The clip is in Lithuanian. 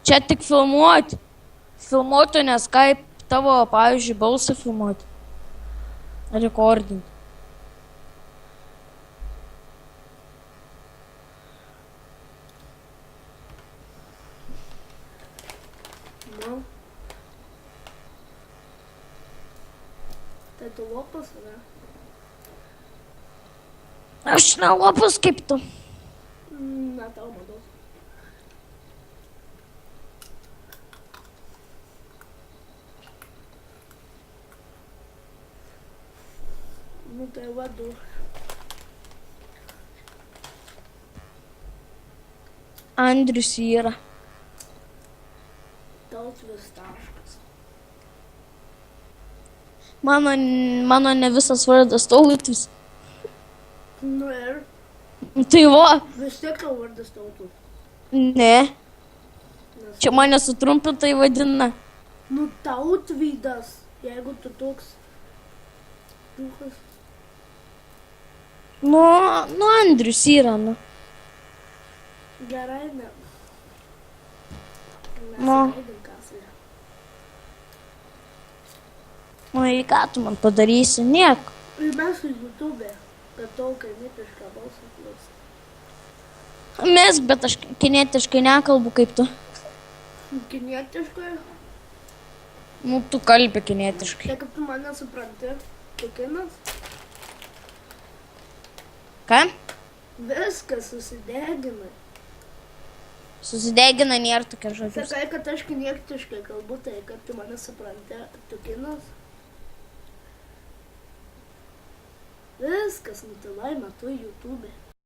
Čia tik filmuoti. Filmuoti, nes kaip tavo, pavyzdžiui, balsą filmuoti. Rekordinti. Nu. Tai tu lopas, ne? Aš ne lopas kaip tu. Na, tau manau. Nu, tai vadu. Andrius yra. Tautvydas taškas. Mano ne visas vardas Tautvydas. Nu ir Tai va. vis tiek tau vardas Tautvydas. Ne. Nes, Čia mane sutrumpintai vadina. nu, Tautvydas, jeigu tu toks duhas. Nu, Andrius yra, nu. Gerai, ne. Mes Nu. leidom kasą. Nu, į ką tu man padarysi? Nieko. Ir mes į YouTube, kad tau kaimietišką balsą klausai. Mesk, bet aš kinetiškai nekalbu kaip tu. Kinietiškai, Nu, tu kalbi kinetiškai. tai kaip tu mane supranti, tu kinas, Ką? viskas susideginai. Susidegina nėra tokia žodžius. Sakai, kad aš kinietiškai kalbu, tai kad tu mane supranti, tu kinas. Viskas nutilai metu YouTube.